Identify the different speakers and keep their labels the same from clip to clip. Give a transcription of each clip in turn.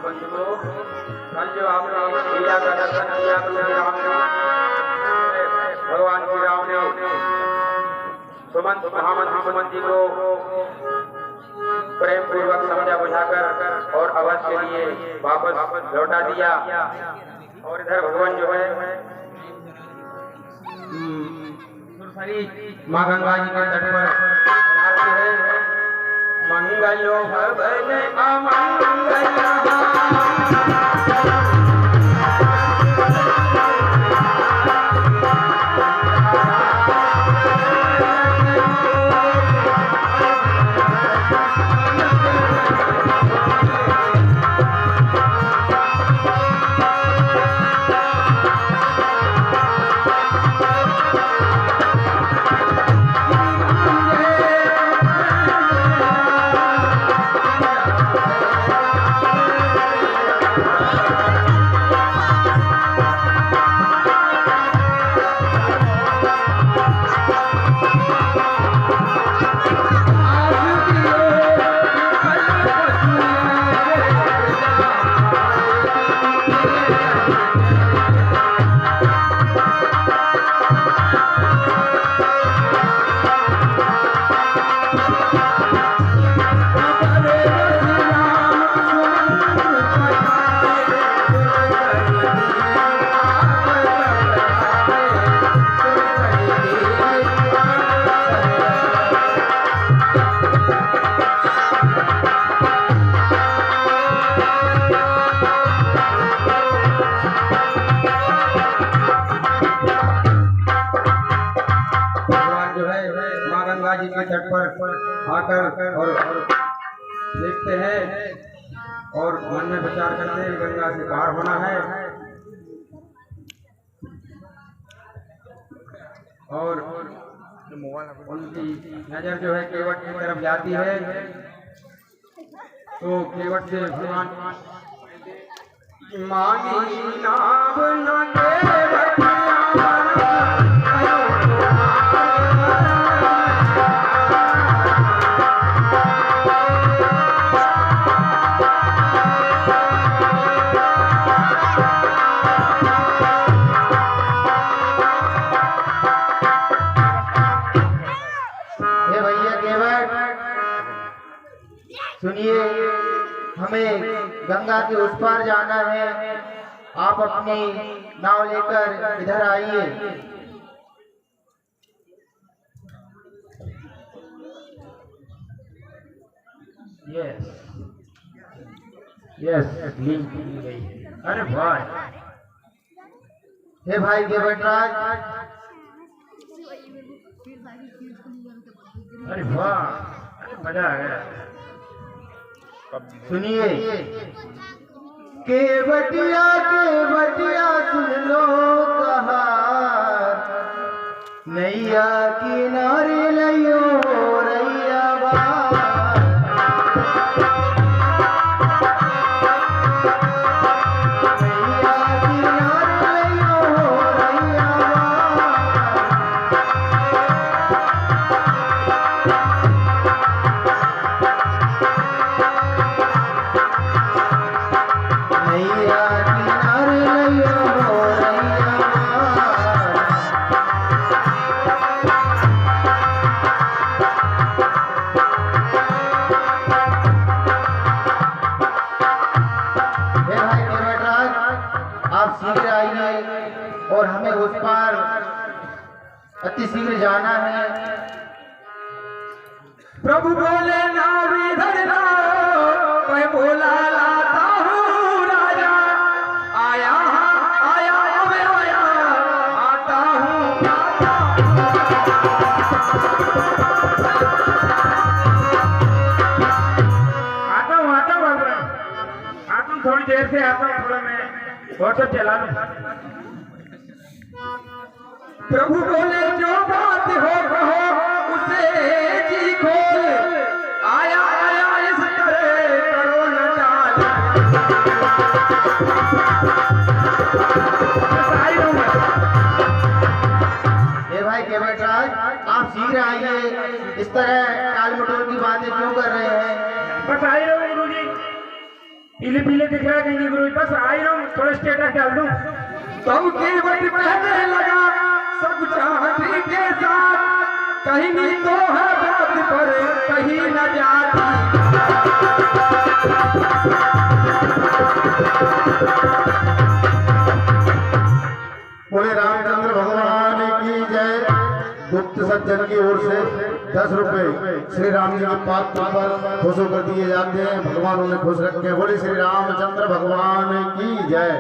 Speaker 1: बंधुओं, कल जो आपने लीला का दर्शन किया तो भगवान श्री राम ने सुमंत महामंत्री सुमंत जी को प्रेम पूर्वक समझा बुझाकर और अवध के लिए वापस लौटा दिया। और इधर भगवान जो है माँ गंगा जी के तट पर आते हैं। मंगलो भवन अमंगल जी के तट पर आकर और देखते हैं और मन में विचार करते हैं गंगा से पार होना है। और उनकी नजर जो है केवट की तरफ जाती है तो केवट से भगवान मानी नाम न
Speaker 2: सुनिए, हमें गंगा के उस पार जाना है। आप अपनी नाव लेकर इधर आइए।
Speaker 1: यस यस लिंक मिल गई। अरे वाह,
Speaker 2: हे भाई केवटराज,
Speaker 1: अरे वाह, अरे मजा आ गया।
Speaker 2: सुनिए, केवटिया केवटिया सुन लो कहा, नैया किनारे लियो रैया और हमें उस पार अति शीघ्र जाना है।
Speaker 1: प्रभु बोले नाव इधर लाओ, मैं बोला लाता हूँ राजा, आया आया मैं आया, आता हूँ आता हूँ थोड़ी देर से आता हूँ, थोड़ा मैं बहुत चला लूँ। प्रभु बोले जो बात हो कहो उसे जी खोल, आया आया इस तरह करो न टाल।
Speaker 2: ये भाई केवटराज, आप शीघ्र आइए। इस तरह टाल मटोल की बातें क्यों कर रहे हैं?
Speaker 1: बताइए गुरु जी।
Speaker 3: पीले पीले दिख रहा है कहीं गुरु, बस आई रहा हूँ, थोड़ा स्टेटस डाल दूं।
Speaker 1: तब केवट पहने लगा सब चाहती के साथ, कहीं नहीं तो है बात पर कहीं न जाती।
Speaker 4: बोले रामचंद्र भगवान की जय। गुप्त सज्जन की ओर से 10 रुपए श्री राम जी के पाद पर खुश होकर दिए जाते हैं। भगवान उन्हें खुश रखे। बोले श्री रामचंद्र भगवान की जय।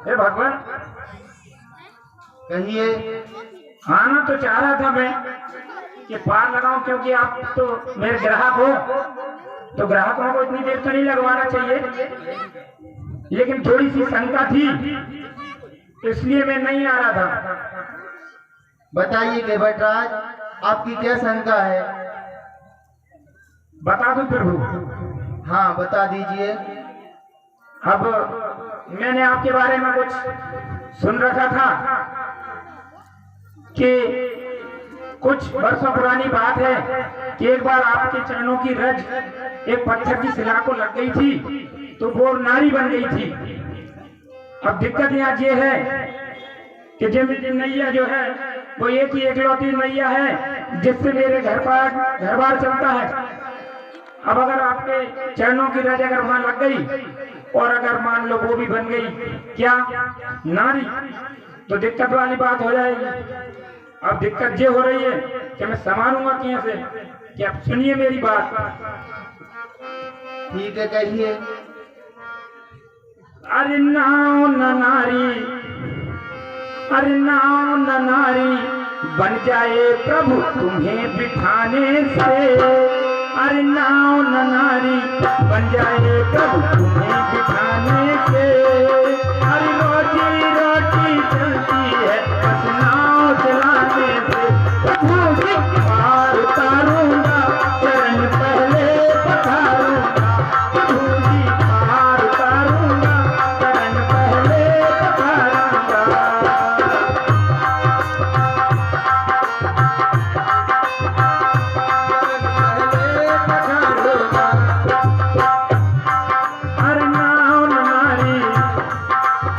Speaker 3: हे भगवान,
Speaker 2: कहिए।
Speaker 3: आना तो चाह रहा था मैं कि पार लगाऊं, क्योंकि आप तो मेरे ग्राहक हो, तो ग्राहकों को इतनी देर तो नहीं लगवाना चाहिए, लेकिन थोड़ी सी शंका थी, इसलिए मैं नहीं आ रहा था।
Speaker 2: बताइए केवटराज, आपकी क्या शंका है?
Speaker 3: बता दूं प्रभु?
Speaker 2: हाँ बता दीजिए।
Speaker 3: अब मैंने आपके बारे में कुछ सुन रखा था कि कुछ वर्षों पुरानी बात है कि एक बार आपके चरणों की रज एक पत्थर की शिला को लग गई थी, तो वो नारी बन गई थी। अब दिक्कत यहाँ ये है कि जिन नैया जो है वो एक ही एकलौती नैया है जिससे मेरे घर बार चलता है। अब अगर आपके चरणों की रज अगर वहां लग गई और अगर मान लो वो भी बन गई क्या नारी, तो दिक्कत वाली बात हो जाएगी। अब दिक्कत ये हो रही है कि मैं संभालूंगा कैसे, कि आप सुनिए मेरी बात।
Speaker 2: ठीक है कहिए।
Speaker 3: अरे नाव न नारी, अरे नाव न नारी बन जाए प्रभु तुम्हें बिठाने से। अरे नाव न नारी बन जाए प्रभु तुम्हें बिठाने से। अरे रोजी रोटी चलती है बस नाव चलाने से। प्रभु जी पार उतारूंगा, चरण पहले पखारूंगा। प्रभु जी पार उतारूंगा, चरण पहले पखारूंगा। अरे नाव न नारी,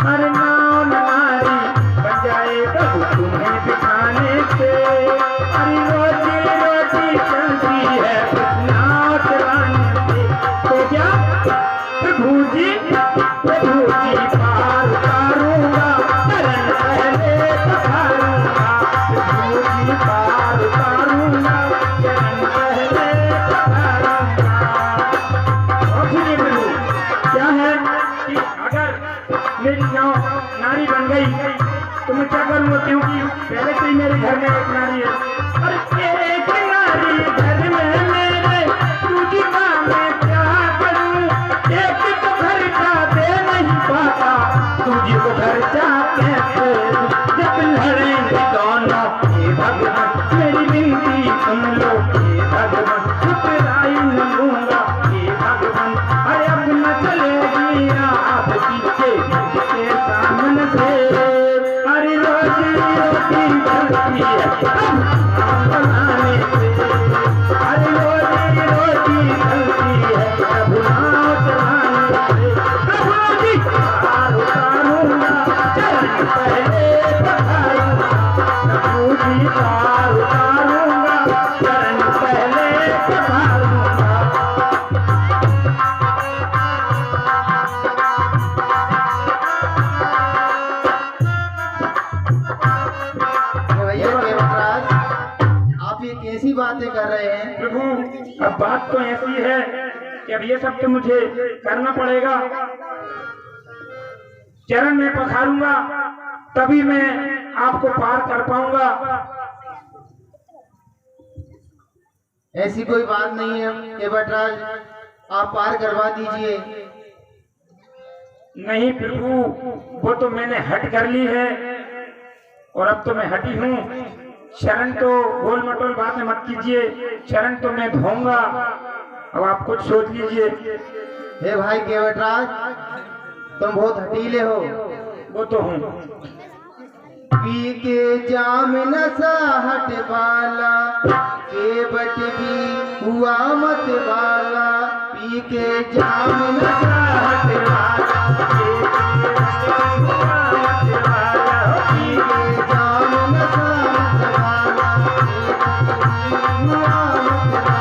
Speaker 3: अरे नाव न नारी बन जाए प्रभु तुम्हें बिठाने से। अरे रोजी रोटी चलती है बस नाव चलाने से। तो क्या प्रभु जी पार उतारूंगा, चरण पहले पखारूंगा। प्रभु जी पार उतारूंगा, चरण पहले पखारूंगा। और सुनिए प्रभु, क्या है कि अगर मेरी नाव नारी बन गई तो मैं क्या करूँगा, क्योंकि पहले से ही मेरे घर में एक नारी है। अरे एक नारी घर में मेरे, दूजी का मैं क्या करूँ? एक तो खर्चा दे नहीं पाता, दूजी को खर्चा कैसे दूं? जब लड़ेंगे दोनों हे भगवान मेरी विनती सुन लो हे भगवान, ठुकराई न लूंगा हे भगवान। अरे अब न चलेगी आपकी के सामने से। अरे रोजी रोटी चलती है अब बनाने से। अरे रोजी रोटी चलती है अब नाव चलाने से। प्रभु जी पार उतारूंगा, चरण पहले पखारूंगा। प्रभु जी पार उतारूंगा, चरण पहले पखारूंगा।
Speaker 2: भैया केवटराज, आप ये कैसी बातें कर रहे हैं?
Speaker 3: प्रभु अब बात तो ऐसी है कि अब ये सब तो मुझे करना पड़ेगा। चरण में पखारूंगा तभी मैं आपको पार कर पाऊंगा।
Speaker 2: ऐसी कोई बात नहीं है केवटराज, आप पार करवा दीजिए।
Speaker 3: नहीं प्रभु, वो तो मैंने हट कर ली है और अब तो मैं हटी हूँ। शरण तो गोल मटोल बातें मत कीजिए, शरण तो मैं धोऊंगा। अब आप कुछ सोच लीजिए।
Speaker 2: हे भाई केवटराज, तुम बहुत हटीले हो।
Speaker 3: वो तो हूँ।
Speaker 2: पी के जाम नशा हट वाला, केवट भी हुआ मत वाला। पी पी के जाम नशा
Speaker 3: हटवाला ये हुआ मतवाला
Speaker 2: पी के जाम नशा हटवाला हुआ मतवाला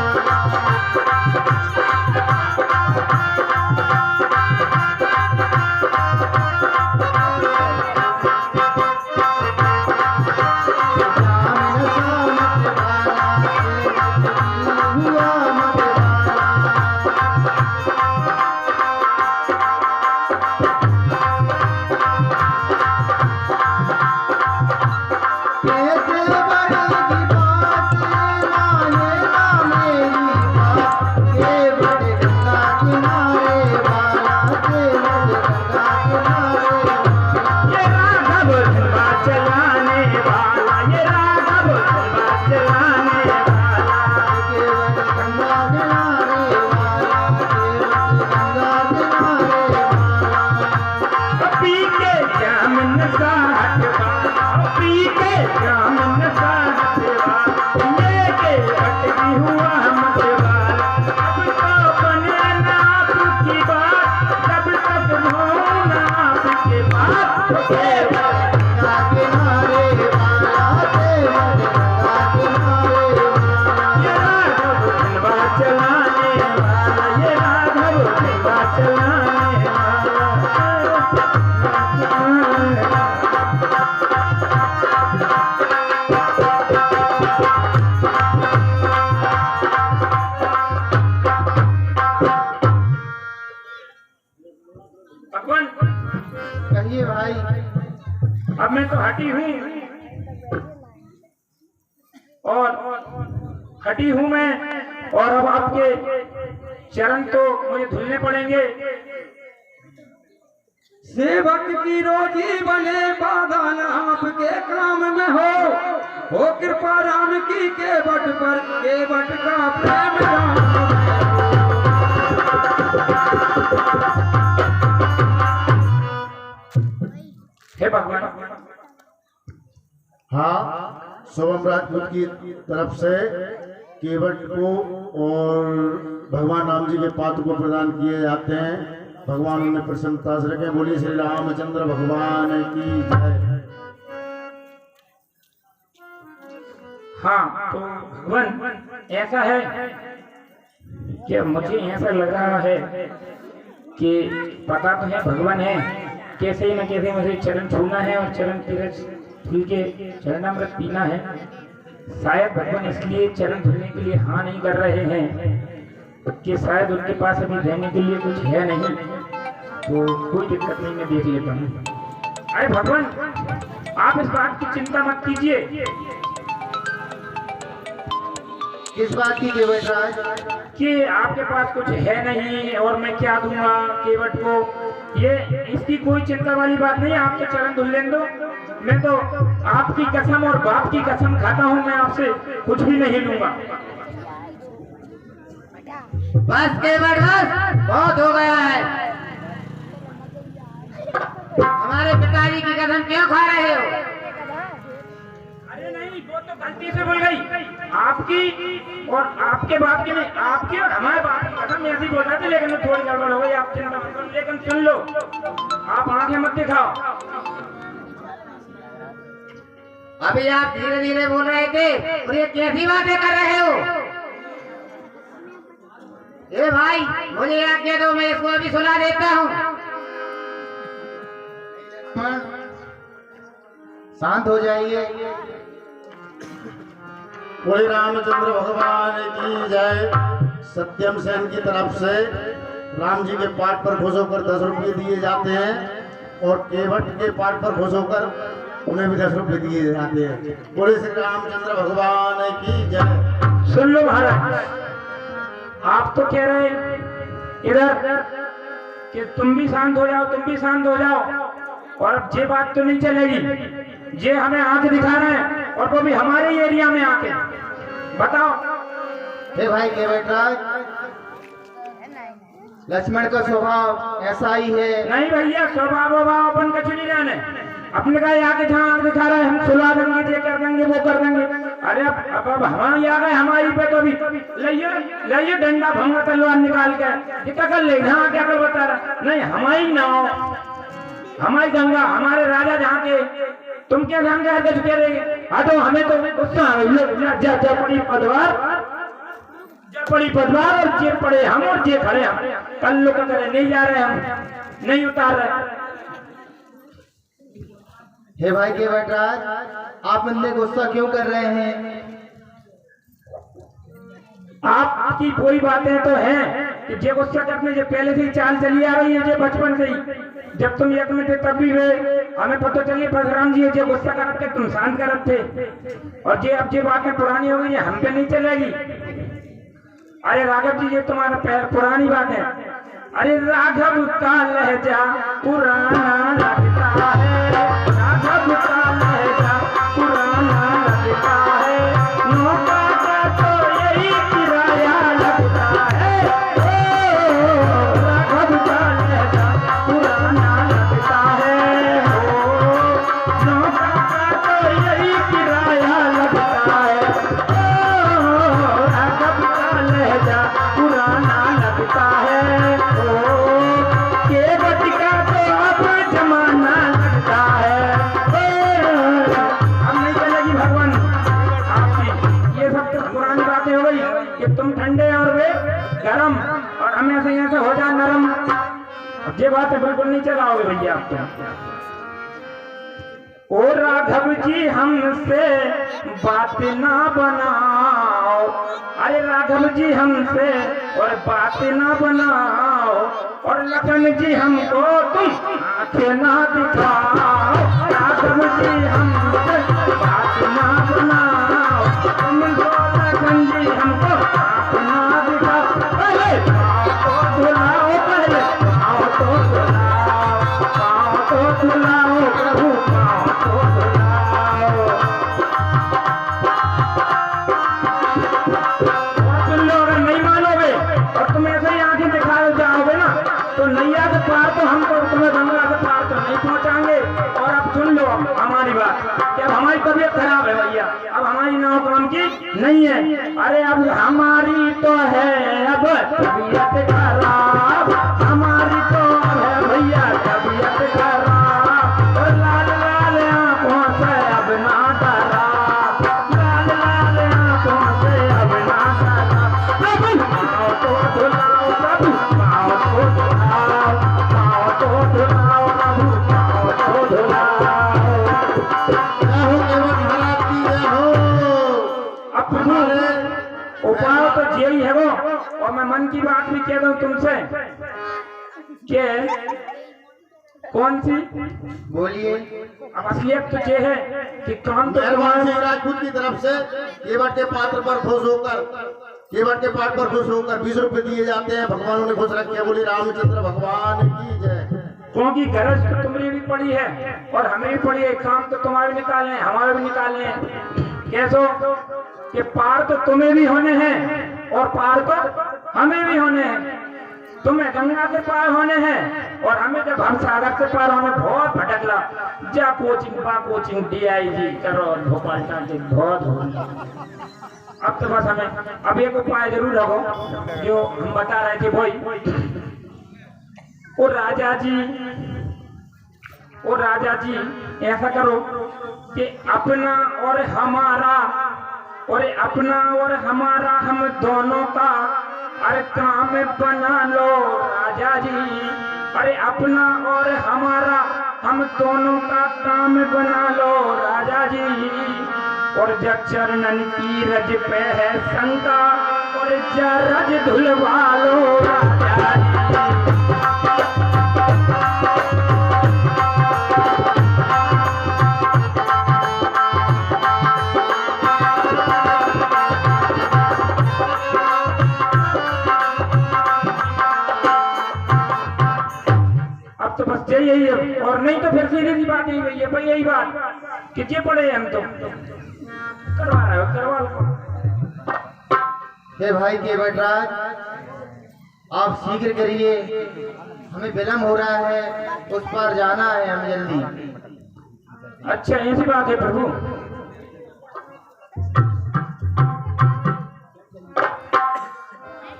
Speaker 2: कहिए भाई।
Speaker 3: अब मैं तो हटी हूँ और हटी हूँ मैं, और अब आपके चरण तो मुझे धुलने पड़ेंगे।
Speaker 1: सेवक की रोजी बने बाधा न आपके काम में हो कृपा राम की केवट पर केवट का प्रेम राम
Speaker 3: हे भगवान।
Speaker 4: हाँ, सोमम राजपूत की तरफ से केवट को और भगवान राम जी के पात्र को प्रदान किए जाते हैं। भगवान उन्हें प्रसन्नता से रखें। बोलिए श्री रामचंद्र भगवान की जय।
Speaker 3: हाँ, तो भगवान ऐसा है कि मुझे ऐसा लग रहा है कि पता तो है भगवान है, कैसे न कैसे मुझे चरण छूना है और चरण तीरथ धुल के चरणामृत पीना है। शायद भगवान इसलिए चरण धुलने के लिए हाँ नहीं कर रहे हैं कि शायद उनके पास अभी देने के लिए कुछ है नहीं, तो कोई दिक्कत नहीं, मैं देख लेता हूँ। अरे भगवान, आप इस बात की चिंता मत कीजिए
Speaker 2: किस बात की केवट राज?
Speaker 3: कि आपके पास कुछ है नहीं और मैं क्या दूंगा केवट को, ये इसकी कोई चिंता वाली बात नहीं है। आपके चरण धुल लेने दो। मैं तो आपकी कसम और बाप की कसम खाता हूँ, मैं आपसे कुछ भी नहीं लूंगा।
Speaker 2: बस केवट बस, बहुत हो गया है। हमारे पिताजी की कसम क्यों खा रहे हो?
Speaker 3: अरे नहीं, वो तो गलती से बोल गई। आपकी और आपके बाप की नहीं, आपकी और हमारे बाप की कसम ऐसी बोल रहे थे, लेकिन थोड़ी गड़बड़ हो गई। आप चिंता मत करो, लेकिन सुन लो, आप आंखें मत दिखाओ।
Speaker 2: अभी आप धीरे धीरे बोल रहे थे और ये कैसी बातें कर रहे हो? ए भाई, मुझे आज्ञा दो, मैं इसको अभी सुला देता हूँ। शांत हो जाइए।
Speaker 4: बोले रामचंद्र भगवान की जय। सत्यम सेन की तरफ से राम जी के पाठ पर खुश होकर 10 रुपये दिए जाते हैं और केवट के पाठ पर खुश होकर उन्हें भी 10 रुपये दिए जाते हैं। बोले श्री रामचंद्र भगवान की जय।
Speaker 3: सुन लो महाराज, आप तो कह रहे इधर कि तुम भी शांत हो जाओ, तुम भी शांत हो जाओ, और अब ये बात तो नहीं चलेगी। ये हमें आंख दिखा रहे हैं और वो भी हमारे एरिया में आके। बताओ।
Speaker 2: हे भाई केवट राज, लक्ष्मण का स्वभाव ऐसा ही है।
Speaker 3: नहीं भैया, स्वभाव वभाव अपन कछ नहीं जाने। अपने का आके जहाँ आंख दिखा रहे हैं, हम सुलवा देंगे, ये कर देंगे, वो कर देंगे। अरे अब हमारी आ गए हमारी पे तो अभी लाइए डंडा भंगा तलवार निकाल के ये क्या कर ले हाँ क्या कर बता रहा नहीं हमारी नाव हमारी गंगा हमारे राजा जहाँ के तुम क्या ध्यान के झुके रहेंगे हटो हमें तो गुस्सा पड़ी पदवार और जे पड़े हम और जे खड़े हम कल लोग करे नहीं जा रहे हम नहीं उतार रहे।
Speaker 2: हे भाई के बटराज, आप इतने गुस्सा क्यों कर रहे हैं?
Speaker 3: आपकी कोई बातें तो हैं कि जे गुस्सा करने जो पहले से ही चाल चली आ रही है जो बचपन से ही जब तुम एक में थे तब भी हुए हमें पता चलिए परशुराम जी जो गुस्सा करते तुम शांत करते थे और जे अब जे बातें पुरानी हो गई है हम पे नहीं चलेगी। अरे राघव जी ये तुम्हारा पुरानी बात है। अरे राघव का लहजा पुराना लगता है राघव का लहजा पुराना लगता है नौका का तो यही किराया लगता है राघव का लहजा पुराना लगता है नौका का तो यही किराया लगता है राघव का लहजा पुराना लगता है केवट का तो अब जमाना लगता है अब नहीं चलेगी भगवान आपकी ये सब तो पुरानी बातें हो गई कि तुम ठंडे और वे गरम और हमें से यहाँ से हो जाए नरम अब ये बातें बिल्कुल नहीं चलाओगे भैया आपको। ओ राघव जी हमसे बात ना बनाओ अरे राघव जी हमसे और बात ना बनाओ और लखन जी हमको तुम आंखें ना दिखाओ राघव जी हमसे बात ना बनाओ तुम लखन जी हमको आंखें ना दिखाओ पहले पाँव तो धुलाओ पहले पाँव तो धुलाओ प्रभु नैया के पार तो हम तो तुम्हें गंगा के पार तो नहीं पहुंचाएंगे। और अब सुन लो हमारी बात कि अब हमारी तबीयत खराब है भैया अब हमारी नाव काम की नहीं है। अरे अब हमारी तो है अब तबीयत खराब हमारी तो है भैया तबीयत खराब और लाल लाल आंखों से अब ना डरा लाल लाल आंखों से अब ना डरा प्रभु पाँव तो धुलाओ प्रभु पाँव तो धुलाओ पाँव तो धुलाओ प्रभु पाँव तो धुलाओ उपाय तो यही है वो। और मैं मन की बात भी कह दूं तुमसे कि कौन सी
Speaker 2: बोलिए।
Speaker 3: अब असलियत तो ये है कि काम तो
Speaker 4: राजपूत की तरफ से केवट के पात्र पर खुश होकर केवट के पात्र पर खुश होकर 20 रुपए दिए जाते हैं। भगवान उन्हें खुश रखे। बोली रामचंद्र भगवान की जय।
Speaker 3: क्योंकि गरज तो तुम्हारी भी पड़ी है और हमें भी पड़ी है। काम तो तुम्हारे निकालने हैं हमारे भी निकालने हैं। कैसो कि पार तो तुम्हें भी होने हैं और पार तो हमें भी होने हैं। तुम्हें गंगा के पार होने हैं और हमें जब हम सागर से पार होने बहुत भटकला जा कोचिंग DIG करो भोपाल बहुत अब तो बस हमें अब एक उपाय जरूर रखो जो हम बता रहे थे भाई। ओ राजा जी ऐसा करो कि अपना और हमारा हम दोनों का अरे काम बना लो राजा जी। अरे अपना और हमारा हम दोनों का काम बना लो राजा जी। और जब चरणन की रज पे है शंका और रज धुलवा लो राजा जी। तो बस यही है और नहीं तो फिर सीधी सी बात यही है भाई यही बात कि जे पड़े हम तो करवा रहे हो करवा लो।
Speaker 2: हे भाई केवटराज, आप शीघ्र करिए हमें विलम्ब हो रहा है उस पर जाना है हमें जल्दी।
Speaker 3: अच्छा ऐसी बात है प्रभु।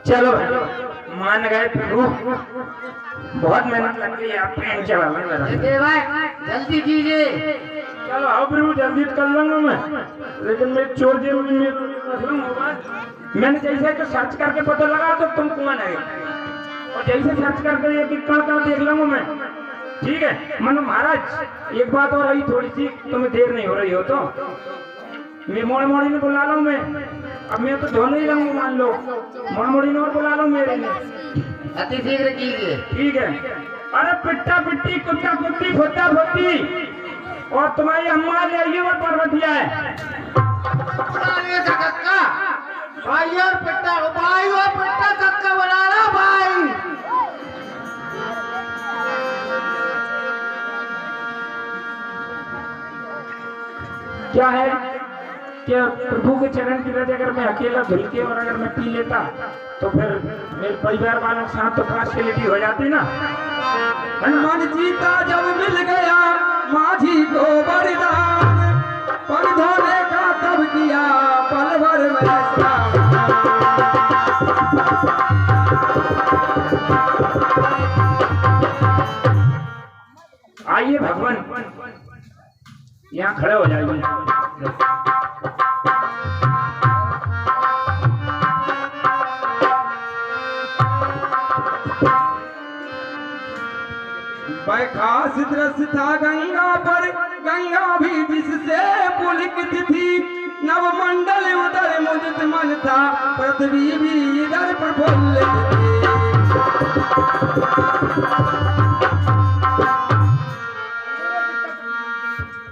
Speaker 3: चलो मान गए प्रभु, बहुत मेहनत लग गई आप ट्रेन चला मेरा।
Speaker 2: भाई जल्दी कीजिए।
Speaker 3: चलो आओ प्रभु, जल्दी कर लूंगा मैं, लेकिन मैं चोर जेब में मैंने जैसे तो सर्च करके पता लगा तो तुम कौन है, और जैसे सर्च करके ये कहाँ देख लूंगा मैं। ठीक है मनु महाराज, एक बात और रही थोड़ी सी, तुम्हें देर नहीं हो रही हो तो मैं मोड़ी ने बुला लूँ मैं, अब मैं तो धोने ही रहूंगा, मान लो मोड़ी ने और बुला लो मेरे ने।
Speaker 2: अति शीघ्र कीजिए।
Speaker 3: ठीक है। अरे पिट्टा पिट्टी कुत्ता कुत्ती फुट्टा फुट्टी, और तुम्हारी अम्मा ले आइए और पर्वतिया है
Speaker 2: भाई और पिट्टा भाई और पिट्टा कक्का बना रहा भाई।
Speaker 3: क्या है कि प्रभु के चरण की रज अगर मैं अकेला धुल के और अगर मैं पी लेता तो फिर मेरे परिवार वालों के साथ तो फैसिलिटी हो जाती ना।
Speaker 1: हनुमान जीता जब मिल गया माझी को वरदान, पर धोने का तब किया पल भर में स्नान।
Speaker 3: आइए भगवान यहाँ खड़े हो जाइए।
Speaker 1: खास दृश्य था गंगा पर, गंगा भी जिससे पुलकित थी, नवमंडल उधर मुदित मन था, पृथ्वी भी इधर प्रफुल्लित थी।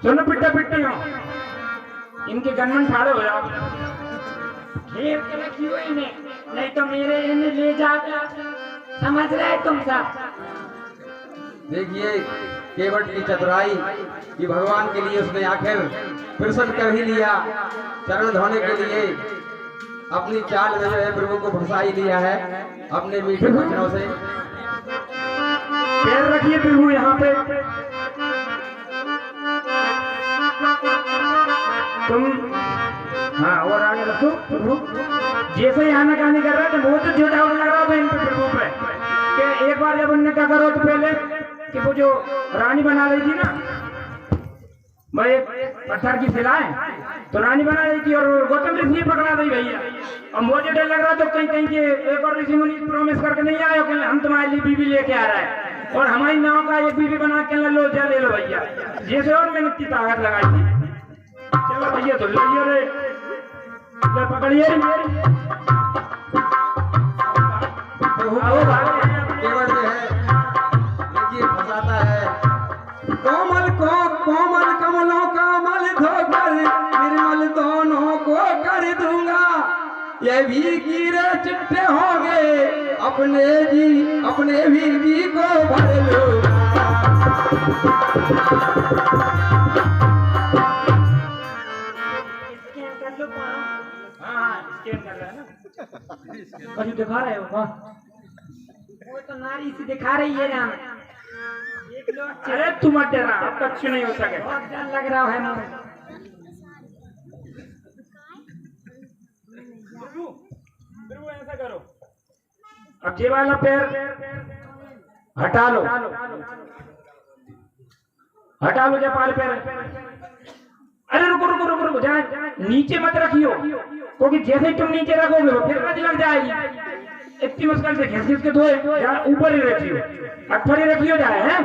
Speaker 3: सुनो पिट्टा पिट्टी हो, इनके गनमन ठाड़े हो जाओ, घेर के रखियो इन्हें, नहीं तो मेरे इन्हें ले जाकर, समझ रहे तुम सब।
Speaker 1: देखिए केवट की चतुराई कि भगवान के लिए उसने आखिर प्रसन्न कर ही लिया, चरण धोने के लिए अपनी चाल में जो है प्रभु को फंसा ही लिया है अपने मीठे वचनों से।
Speaker 3: पैर रखिए प्रभु यहाँ पे, तुम हाँ और आगे रखो प्रभु। जैसे ही आना कानी कर रहे थे वो तो झूठा लग रहा था इन पे प्रभु पे, कि एक बार जब उनने क्या करो तो पहले कि वो जो रानी बना रही थी ना, भाई पत्थर की सिलाएं तो रानी बना रही थी और गौतम ऋषि पकड़ा दी भैया। और मुझे डर लग रहा तो कहीं कहीं के एक और ऋषि मुनि प्रॉमिस करके नहीं आए कहीं हम तुम्हारे लिए बीबी लेके आ रहा है और हमारी नाव का एक बीबी बना के लो जा ले लो भैया, जैसे और मैंने इतनी ताकत लगाई थी। चलो भैया तो लो रे पकड़िए
Speaker 1: केवट जो है देखिए फंसाता है, कोमल को कोमल कमलों का मल धोकर निर्मल दोनों को कर दूंगा, ये भी कीड़े चिट्टे होंगे अपने भी जी को भर लूंगा।
Speaker 3: कहीं दिखा रहे हो वो तो नारी से दिखा रही है ना। अरे तुम मत डरा, अब तक नहीं हो सके, बहुत डर लग रहा है मुझे। ऐसा करो, अब ये वाला पैर हटा लो, हटा लो जपाल पैर। अरे रुको रुको रुको रुको, जाए नीचे मत रखियो, क्योंकि जैसे तुम नीचे रखोगे वो फिर रज लग जाएगी। इतनी मुश्किल से घिस घिस के धोए, ऊपर ही रखियो, अठर ही रखियो जाए है।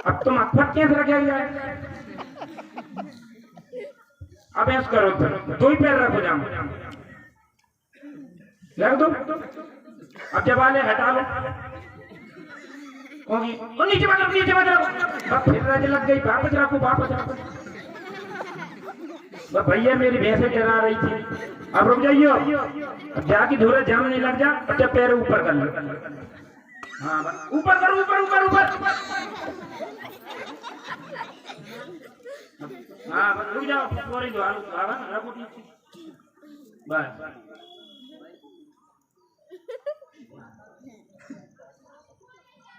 Speaker 3: अब तुम अठर कैसे रखे जाए, अब ऐसा करो दो ही पैर रखो, जाओ रख दो। अब जब वाले हटा लो, नीचे मत रखो, नीचे मत रखो, अब फिर रज लग गई, वापस रखो वापस रखो। भैया मेरी भैंसे डरा रही थी, अब रुक जाइयो, अब जाके धूरे जाम नहीं लग जा। अच्छा पैर ऊपर कर लो, हाँ ऊपर करो, ऊपर ऊपर ऊपर, हाँ रुक जाओ, थोड़ी दो रखो बस।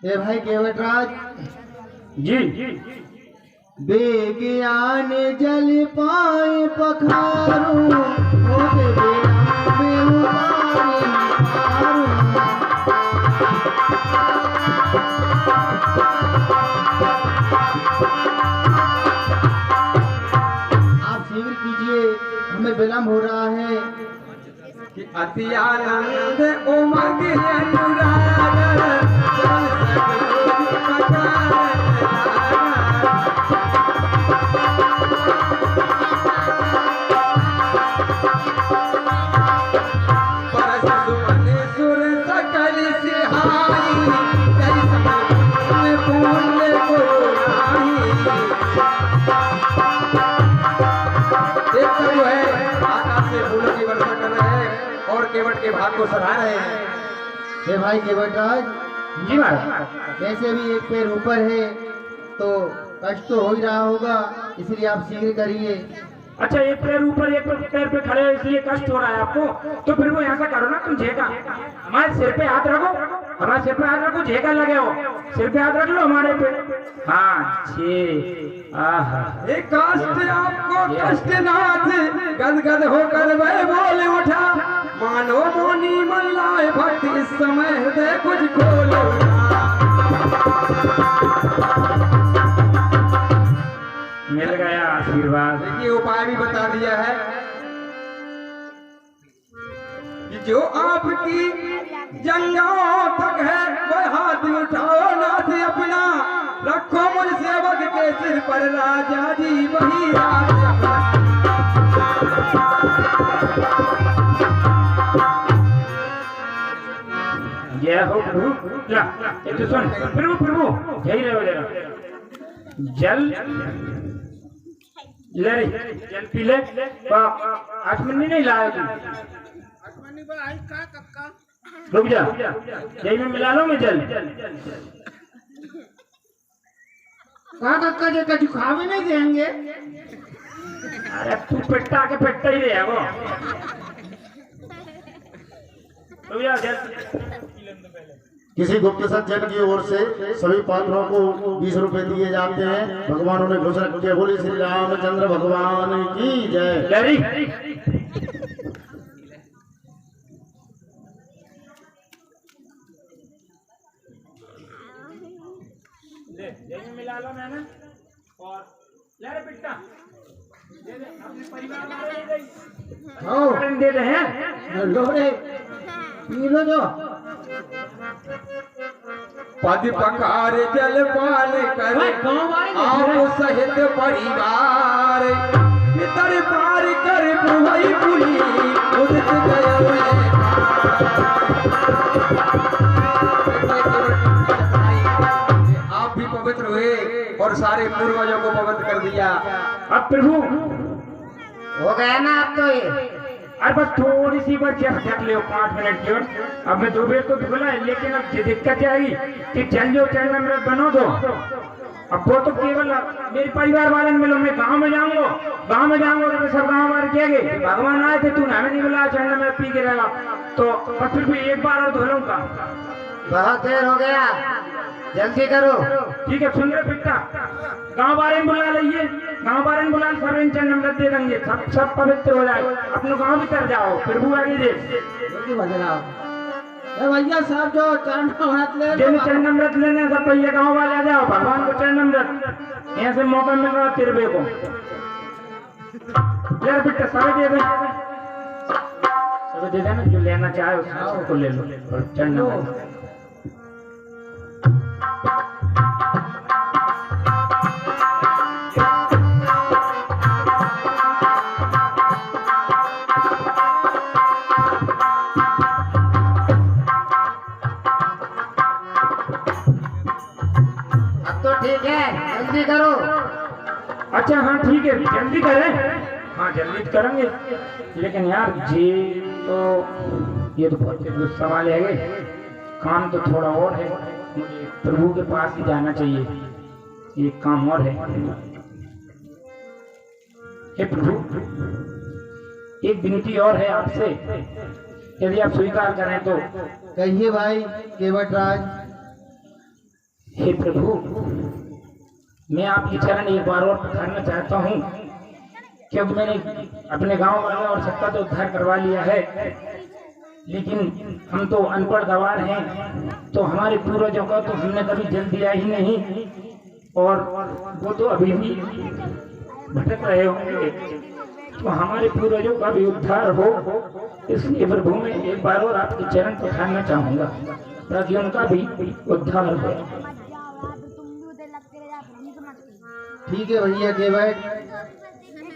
Speaker 2: ये भाई केवटराज
Speaker 3: जी
Speaker 2: बेज्ञान जल पाए पखारू, हो गए
Speaker 1: अति आनंद उमंग अनुराग जल सगुन पकार परस सुमन सुर सकल सिहाई जय समुद्र फूल को देखता जो है आकाश से फूलों की वर्षा कर रहे हैं और केवट के भाग को सराह रहे हैं।
Speaker 2: हे भाई केवट राज,
Speaker 3: जी महाराज।
Speaker 2: वैसे भी एक पैर ऊपर है तो कष्ट तो हो ही रहा होगा, इसलिए आप शीघ्र करिए।
Speaker 3: अच्छा, एक पैर ऊपर एक पैर पे खड़े हो इसलिए कष्ट हो रहा है आपको, तो फिर वो ऐसा करो ना, तुम झेका हमारे सिर पे हाथ रखो, हमारे सिर पे हाथ रखो, झेका लगे हो, सिर पे हाथ रख लो हमारे पे। हाँ छे आहा,
Speaker 1: एक कष्ट आपको कष्टनाथ गदगद होकर वह बोल उठा, मानो मोनी मल्लाए भक्त इस समय हृदय कुछ खोलो।
Speaker 3: मिल गया आशीर्वाद।
Speaker 1: देखिए उपाय भी बता दिया है कि जो आपकी जंगाओं तक है वह हाथ उठाओ नाथ अपना, रखो मुझ सेवक के सिर पर राजा जी वही राज अपना।
Speaker 3: जय हो प्रभु। ला ये तो सुन प्रभु, प्रभु यही रहो जरा, जल ले रे, जल पी ले। आठमनी नहीं लाया तू, रुक जा, यही में मिला लो मैं जल।
Speaker 2: कक्का जी खावे नहीं देंगे।
Speaker 3: अरे तू पेट्टा के पेट्टा ही रहे वो। रुक जा, जल
Speaker 4: किसी गुप्त सज्जन की ओर से सभी पात्रों को 20 रुपए दिए जाते हैं। भगवानों ने घोषणा की, बोली श्री रामचंद्र भगवान की जय।
Speaker 3: लरी ले मिला लो मैंने, और ले रे पिट्टा दे दे, अपने परिवार वाले दे दे, दे दे हैं
Speaker 2: लो रे, पी लो जो।
Speaker 1: पद पकार जल पाल कर आप सहित परिवार, पितर पार कर भुवई पुली उदित गए। आप भी पवित्र हुए और सारे पूर्वजों को पवित्र कर दिया।
Speaker 3: अब प्रभु
Speaker 2: हो गया ना अब तो ये।
Speaker 3: अरे बस थोड़ी सी बार झक ले 5 मिनट की और अब मैं 2 बेर तो बोला है, लेकिन अब ये दिक्कत आएगी कि चल जो चरण में बनो दो। अब वो तो केवल मेरे परिवार वाले मिलो, मैं गांव में जाऊंगा तो सब गांव वाले कहेंगे भगवान आए थे, तू हमें नहीं बुलाया, चरण में पी के रहेगा, तो फिर भी एक बार और धो लूंगा।
Speaker 2: बहुत देर हो गया, जल्दी करो।
Speaker 3: ठीक है, सुन रहे बेटा, गांव वाले बुला लीजिए, गांव वाले बुला सब इन चरण में दे देंगे, सब पवित्र हो जाए, अपने गांव भीतर जाओ, फिर बुआ आगे दे
Speaker 2: भैया साहब जो चरण
Speaker 3: चरणमृत लेने सब भैया गाँव वाले आ जाओ, भगवान को चरणमृत यहाँ से मौका मिल रहा तिरबे को। यार बेटा सारे दे दे, सब दे देना, जो लेना चाहे उसको ले लो और चरणमृत।
Speaker 2: ठीक है, जल्दी करो।
Speaker 3: अच्छा हाँ ठीक है, जल्दी करें। हाँ जल्दी करेंगे, लेकिन यार जी तो ये तो बहुत गुस्सा वाले है, काम तो थोड़ा और है, मुझे प्रभु के पास ही जाना चाहिए, एक काम और है। हे प्रभु, एक विनती और है आपसे, यदि आप स्वीकार करें तो।
Speaker 2: कहिए भाई केवट राज।
Speaker 3: हे प्रभु, मैं आपकी चरण एक बार और पखारना चाहता हूँ, क्योंकि मैंने अपने गांव वाले और सबका तो उद्धार करवा लिया है, लेकिन हम तो अनपढ़ गवार हैं, तो हमारे पूर्वजों का तो हमने कभी जल दिया ही नहीं, और वो तो अभी भी भटक रहे होंगे, तो हमारे पूर्वजों का भी उद्धार हो। इसलिए प्रभु मैं एक बार और आपके चरण पखारना चाहूंगा ताकि उनका भी उद्धार हो।
Speaker 2: ठीक है भैया केवट,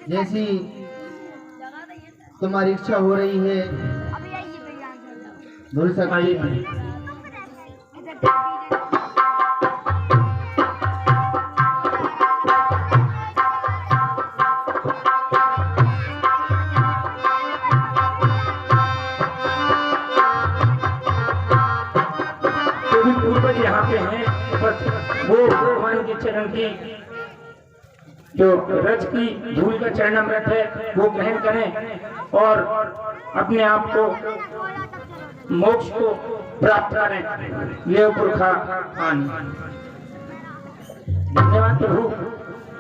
Speaker 2: जैसी तुम्हारी इच्छा हो रही है बोल सकते
Speaker 3: आइए।
Speaker 2: हैं।
Speaker 3: जो भी पूर्वज यहाँ पे हैं बस वो भगवान के चरण की जो रज की धूल का चरणामृत है वो ग्रहण करें और अपने आप को मोक्ष को प्राप्त करें। ये पुरखा आन। धन्यवाद प्रभु।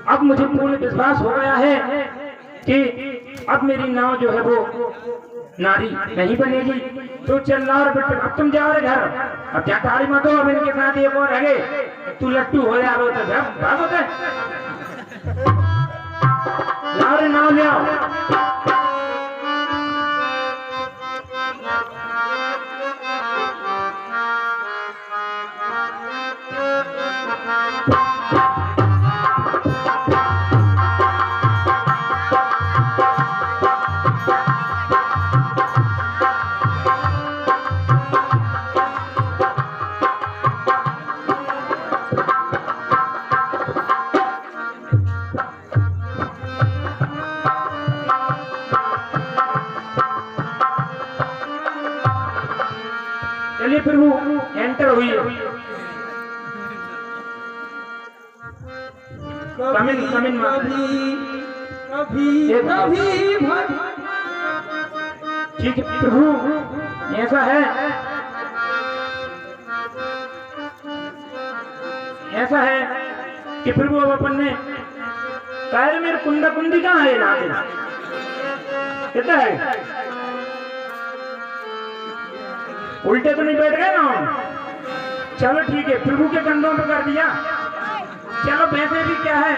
Speaker 3: अब मुझे पूर्ण विश्वास हो गया है कि अब मेरी नाव जो है वो नारी नहीं बनेगी। तो चल रहा और बेटे अब तुम जाओ रे घर। अब क्या तारी मत हो, अब इनके साथ एक और रहे तू लट्टू हो जा रो तो भागो थे। लाओ रे नाव ले आओ। चलिए प्रभु एंटर हुई। कमिन कमिन ठीक है प्रभु, ऐसा है कि प्रभु अब अपन ने कहा मेरे कुंदा कुंदी कहाँ है ना कितना है, उल्टे तो नहीं बैठ गए ना। चलो ठीक है, प्रभु के कंधों पे कर दिया। चलो वैसे भी क्या है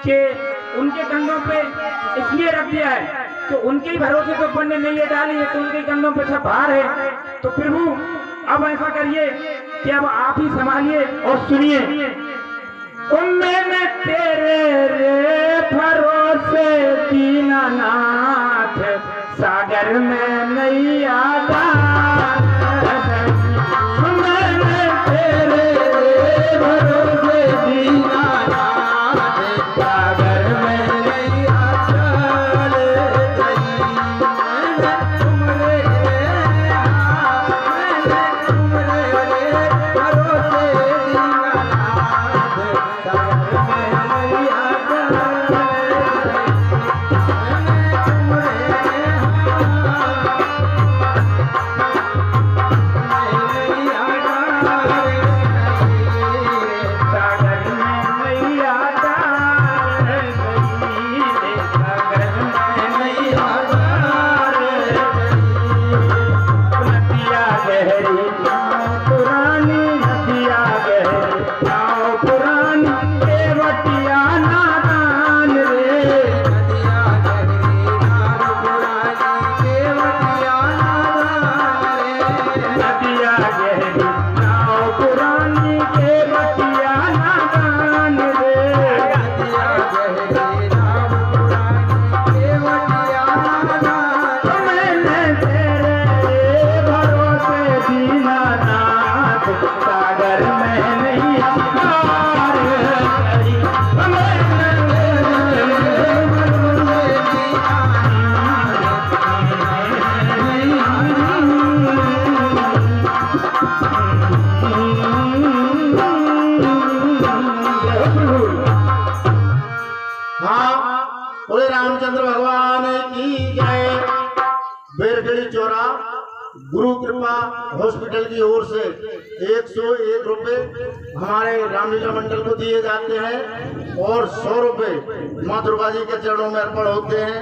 Speaker 3: कि उनके कंधों पे इसलिए रख दिया है तो उनके ही भरोसे तो अपन ने नहीं डाली है तो उनके कंधों पे सब भार है। तो प्रभु अब ऐसा करिए कि अब आप ही संभालिए और सुनिए। मैंने तेरे रे भरोसे दीनानाथ सागर में नहीं आता।
Speaker 4: बोले रामचंद्र भगवान की जय। बेरगढ़ी चौरा गुरु कृपा हॉस्पिटल की ओर से 101 रुपए हमारे रामलीला मंडल को दिए जाते हैं और 100 रुपए माँ दुर्गा जी के चरणों में अर्पण होते हैं।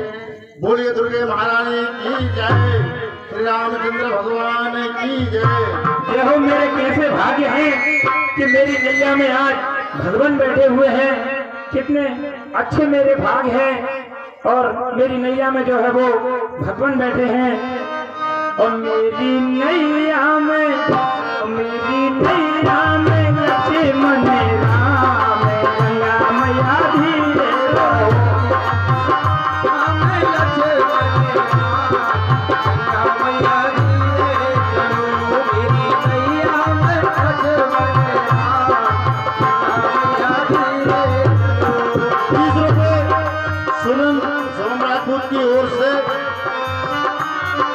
Speaker 4: बोलिए दुर्गे महारानी की जय, श्री रामचंद्र भगवान की जय।
Speaker 3: देखो मेरे कैसे भाग्य हैं कि मेरी नैया में आज भगवान बैठे हुए हैं। कितने अच्छे मेरे भाग हैं और मेरी नैया में जो है वो भगवान बैठे हैं। और मेरी नैया में लक्ष्मण राम, गंगा मैया धीरे रहो।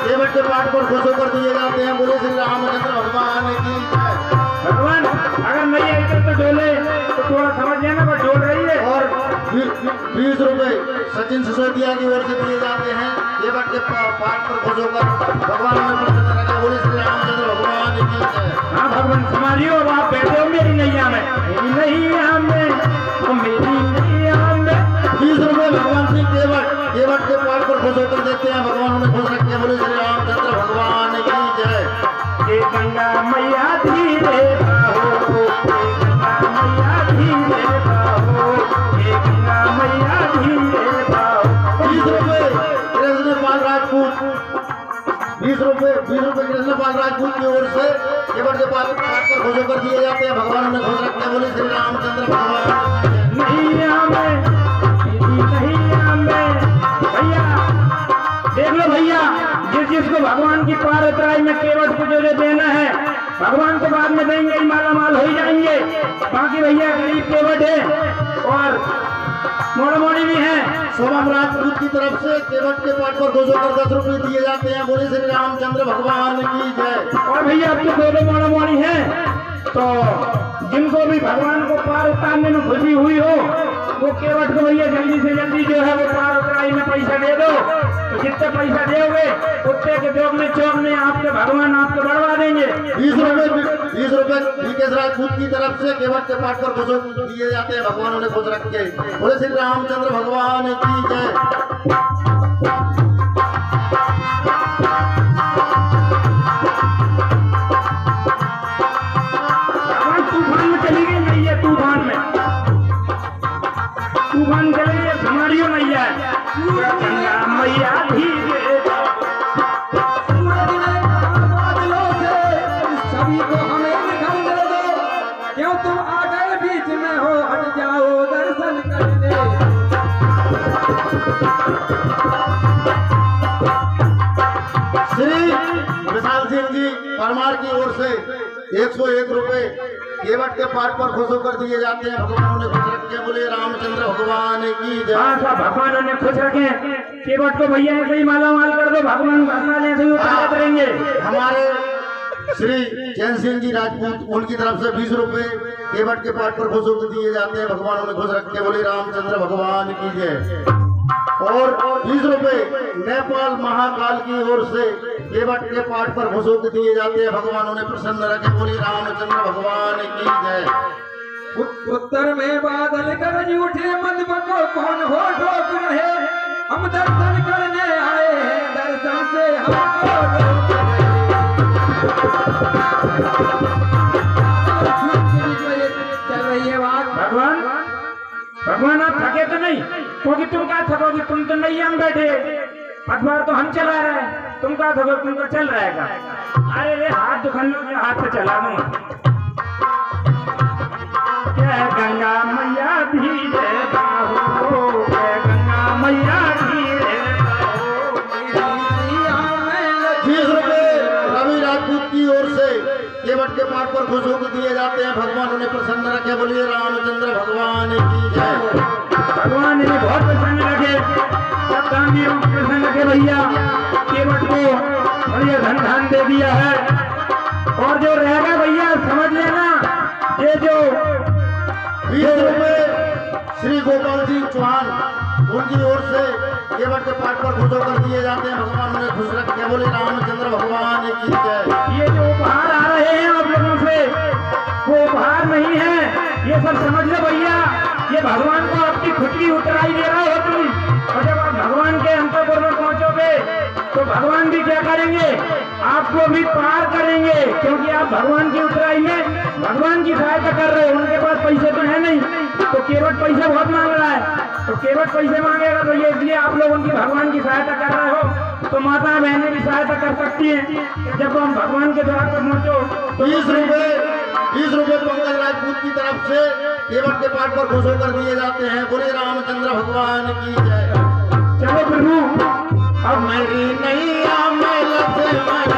Speaker 4: केवट के पाठ पर खुश होकर दिए जाते हैं। बोले श्री रामचंद्र भगवान की जय।
Speaker 3: भगवान अगर नहीं आई तो डोले तो थोड़ा समझ लेना, पर डोल रही है।
Speaker 4: और 20 रुपए सचिन सिसोदिया की ओर से दिए जाते हैं। केवट के पाठ पर खुश होकर भगवान में प्रसन्न रखा। बोले श्री रामचंद्र भगवान की जय।
Speaker 3: हाँ भगवान संभालियो, अब आप बैठे हो मेरी नैया में, मेरी नैया में, तो मेरी नैया में।
Speaker 4: 20 रुपए भगवान श्री केवट के पाठ पर खुश होकर देते हैं। भगवान उन्हें खुश रखे। बोले श्री रामचंद्र भगवान की जय।
Speaker 3: ये गंगा मैया धीरे बहो, ये गंगा मैया धीरे बहो, ये गंगा मैया धीरे बहो।
Speaker 4: 20 रुपए कृष्णपाल राजपूत, 20 रुपए कृष्णपाल राजपूत की ओर से केवट के पाठ पर खुश होकर दिए जाते हैं। भगवान उन्हें खुश रखे। बोले श्री रामचंद्र भगवान।
Speaker 3: नैया में, नैया में भैया देख लो भैया, जिसको भगवान की पार उतराई में केवट को जो देना है, भगवान को बाद में देंगे, माला माल हो ही जाएंगे। बाकी भैया गरीब केवट है और मोड़ मोड़ी भी है।
Speaker 4: सोमम राजपूत की तरफ से केवट के पाठ पर 210 रुपए दिए जाते हैं। बोले श्री रामचंद्र भगवान की जय।
Speaker 3: और भैया अब तो दो मोड़ मोड़ी है, तो जिनको भी भगवान को पार उतारने में खुशी हुई हो वो केवट को भैया जल्दी से जल्दी जो है वो पार उतराई में पैसा दे दो। तो जितने पैसा दोगे उतने के दोगने चौगने आपके भगवान आपको बढ़वा देंगे।
Speaker 4: 20 रुपए विकेश राजपूत की तरफ से केवट के पाठ पर खुश दिए जाते हैं। भगवान उन्हें खुश रखे। बोले श्री रामचंद्र भगवान की जय।
Speaker 3: तूफान में चली गई नैया, तूफान चली गई, हमारियो नैया है। गंगा मैया धीरे
Speaker 1: बादलों से सभी को हमें निकल दे दो, क्यों तुम आ गए बीच में हो, हट जाओ दर्शन करने।
Speaker 4: श्री विशाल सिंह जी परमार की ओर से 101 रुपए केवट के पाठ पर खुश होकर दिए जाते हैं। भगवान उन्हें खुश रखे। बोले रामचंद्र भगवान की जय।
Speaker 3: हाँ भगवान उन्हें खुश रखे। केवट को भैया ऐसे ही माला माल कर दो, भगवान भगवान ऐसे ही उतारते रहेंगे।
Speaker 4: हमारे श्री जैन सिंह जी राजपूत उनकी तरफ से 20 रुपए केवट के पाठ पर खुश होकर दिए जाते हैं। भगवान उन्हें खुश रखे। बोले रामचंद्र भगवान की जय। और 20 रुपए नेपाल महाकाल की ओर से केवट के पाठ पर खुश होकर दिए जाते हैं। भगवान उन्हें प्रसन्न रखे। बोले रामचंद्र भगवान की जय।
Speaker 1: उत्तर में बादल गरज उठे, मत बको कौन हो ठोक रहे, हम दर्शन करने आए हैं, दर्शन से हमको रोक रहे। चल रही है बात।
Speaker 3: भगवान आप थके तो नहीं, क्योंकि तुम क्या थकोगे, तुम तो नैया में बैठे, अखबार तो हम चला रहे हैं, तुम क्या थकोगे, तुम तो चल रहेगा। अरे रे हाथ दुखन लो, हाथ से चला दूं। गंगा मैया धीरे बहो, गंगा मैया धीरे बहो।
Speaker 4: 20 रुपए रवि राजपूत की ओर से केवट के पाठ पर खुश होकर दिए जाते हैं। भगवान उन्हें प्रसन्न रखे। बोलिए रामचंद्र भगवान की जय।
Speaker 3: भगवान इन्हें बहुत प्रसन्न रखे, सब दानियों को प्रसन्न रखे। भैया केवट को बढ़िया धन धान दे दिया है, और जो रहेगा भैया समझ लेना, ये जो
Speaker 4: 20 रुपए श्री गोपाल सिंह चौहान उनकी ओर से केवट के पाठ पर खुश होकर दिए जाते हैं। भगवान उन्हें खुश रखे। बोले रामचंद्र भगवान की जय।
Speaker 3: ये जो उपहार आ रहे हैं आप लोगों से, वो उपहार नहीं है, ये सब समझ लो भैया, ये भगवान को आपकी खुद की उतराई दे रहा हो तुम। और जब आप भगवान के अंतःपुर में पहुंचोगे तो भगवान भी क्या करेंगे, आपको भी पार करेंगे, क्योंकि आप भगवान की उतराई में भगवान की सहायता कर रहे हो। उनके पास पैसे तो है नहीं, तो केवट पैसे बहुत मांग रहा है, तो केवट पैसे मांगेगा तो ये इसलिए आप लोग उनकी भगवान की सहायता कर रहे हो। तो माता बहनें भी सहायता कर सकती हैं। जब हम भगवान के द्वार पर पहुंचो तो
Speaker 4: 20 रुपए पंकज राजपूत की तरफ से केवट के पाठ पर खुश होकर दिए जाते हैं। बोले रामचंद्र भगवान की जय।
Speaker 3: चलो प्रभु, अब
Speaker 4: मेरी नैया में लक्ष्मण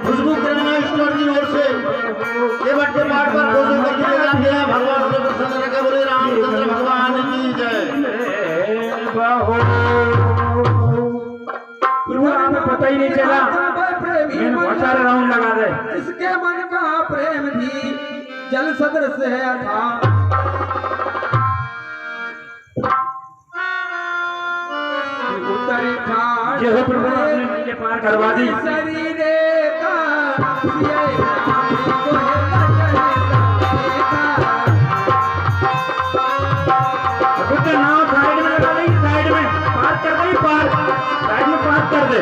Speaker 4: खुशबू किराना स्टोर की ओर से केवट के पाठ पर खुश होकर दिए जाते हैं। भगवान उन्हें प्रसन्न रखे। बोले रामचंद्र भगवान की जय।
Speaker 3: हमें पता ही नहीं चला, मैंने बहुत सारे राउंड लगा दे।
Speaker 1: इसके मन का प्रेम भी जल सदृश है अथाह। उत्तरी ठाठ
Speaker 3: जैसे प्रभु आपने नीचे पार करवा दी।
Speaker 1: शरीरे का ये नाम को है
Speaker 3: कुछ नाव साइड में लगा देगी, साइड में पार कर दे, पार साइड में पार कर दे।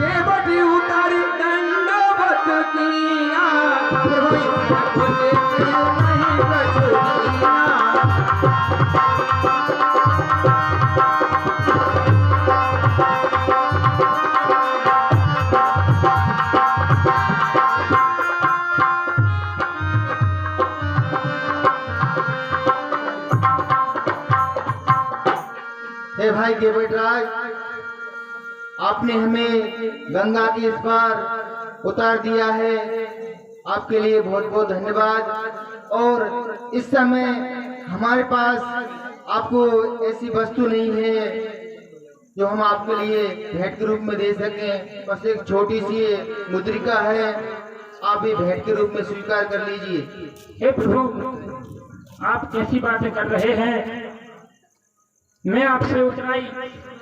Speaker 1: केवटी उतारी दंडवत किया प्रभु इसने नहीं बचुकिया।
Speaker 2: हे भाई केवट राज, आपने हमें गंगा के इस पार उतार दिया है, आपके लिए बहुत बहुत धन्यवाद। और इस समय हमारे पास आपको ऐसी वस्तु नहीं है जो हम आपके लिए भेंट के रूप में दे सकें। बस एक छोटी सी मुद्रिका है, आप ये भेंट के रूप में स्वीकार कर लीजिए।
Speaker 3: हे प्रभु, आप कैसी बातें कर रहे हैं? मैं आपसे उतराई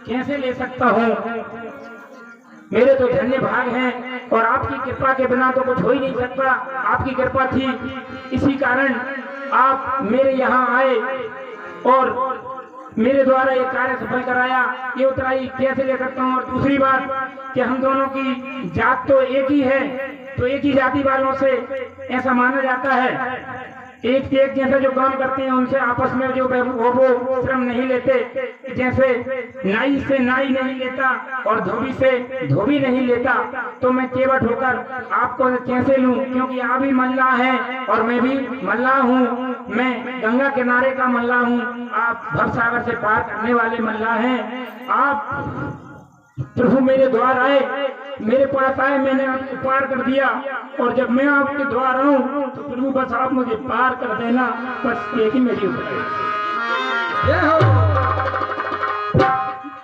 Speaker 3: कैसे ले सकता हूँ? मेरे तो धन्य भाग हैं और आपकी कृपा के बिना तो कुछ हो ही नहीं सकता। आपकी कृपा थी, इसी कारण आप मेरे यहाँ आए और मेरे द्वारा ये कार्य सफल कराया। ये उतराई कैसे ले सकता हूँ? और दूसरी बात कि हम दोनों की जात तो एक ही है, तो एक ही जाति वालों से ऐसा माना जाता है, एक से एक जैसे जो काम करते हैं उनसे आपस में जो वो श्रम नहीं लेते। जैसे नाई से नाई नहीं लेता और धोबी से धोबी नहीं लेता, तो मैं केवट होकर आपको कैसे लूं? क्योंकि आप भी मल्लाह हैं और मैं भी मल्लाह हूँ। मैं गंगा किनारे का मल्लाह हूँ, आप भवसागर से पार करने वाले मल्लाह हैं। आप प्रभु मेरे द्वार आए, मेरे पास आए, मैंने आपको पार कर दिया। और जब मैं आपके द्वार आऊं तो प्रभु बस आप मुझे पार कर देना, बस एक ही मेरी उपाय।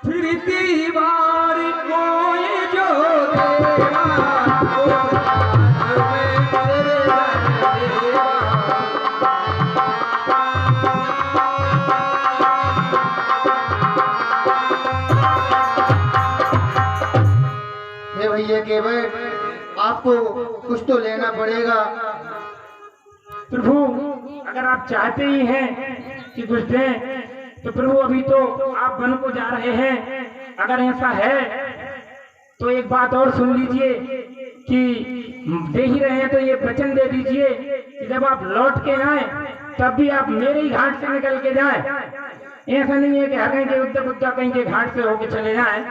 Speaker 1: फिरती बार कोई जो देवा
Speaker 2: भैया केवट, आपको कुछ तो लेना पड़ेगा।
Speaker 3: प्रभु अगर आप चाहते ही हैं कि कुछ दें तो प्रभु अभी तो आप वन को जा रहे हैं। अगर ऐसा है तो एक बात और सुन लीजिए कि दे ही रहे हैं तो ये वचन दे दीजिए कि जब आप लौट के आए तब भी आप मेरे ही घाट से निकल के जाएं। ऐसा नहीं है कि हर कहीं के उद्योग उद्योग कहीं के घाट से होके चले जाएं,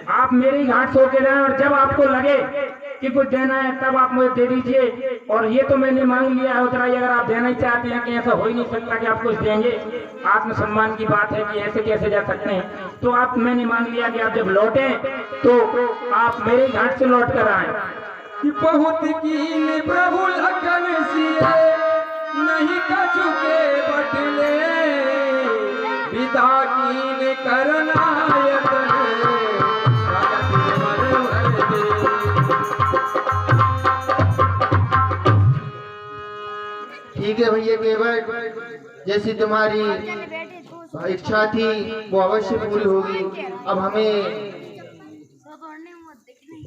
Speaker 3: आप मेरे ही घाट से होके जाएं। और जब आपको लगे कि कुछ देना है तब आप मुझे दे दीजिए। और ये तो मैंने मांग लिया है उतराई, अगर आप देना ही चाहते हैं कि ऐसा हो ही नहीं सकता कि आप कुछ देंगे, आत्मसम्मान की बात है कि ऐसे कैसे जा सकते हैं, तो आप मैंने मांग लिया कि आप जब लौटे तो आप मेरे ही घाट से लौट कर आए।
Speaker 1: बहुत कीन प्रभु लखन सिए नहीं कछु के बटले, विदा कीन करना यतन
Speaker 2: ठीक है भैया केवट, जैसी तुम्हारी इच्छा थी वो अवश्य पूरी होगी। अब हमें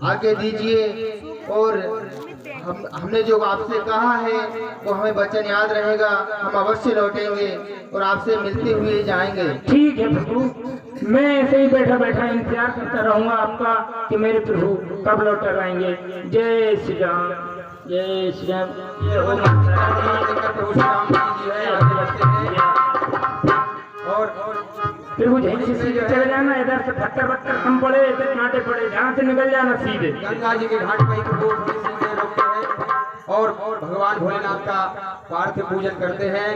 Speaker 2: आगे दीजिए और हमने जो आपसे कहा है वो हमें वचन याद रहेगा। हम अवश्य लौटेंगे और आपसे मिलते हुए जाएंगे।
Speaker 3: ठीक है प्रभु, मैं ऐसे ही बैठा बैठा इंतजार करता रहूंगा आपका कि मेरे प्रभु कब लौट कर आएंगे। जय श्री राम, जय श्री राम।
Speaker 1: प्रभु श्री राम जी है आगे बढ़ते हैं। और
Speaker 3: प्रभु यहीं से सीधे चले जाना, इधर से पत्थर वत्थर कम पड़े, इधर कांटे पड़े, जहाँ से निकल जाना सीधे।
Speaker 1: गंगा जी के घाट पर ही प्रभु थोड़ी सी देर रुकते हैं और भगवान भोलेनाथ का पार्थिव पूजन करते हैं।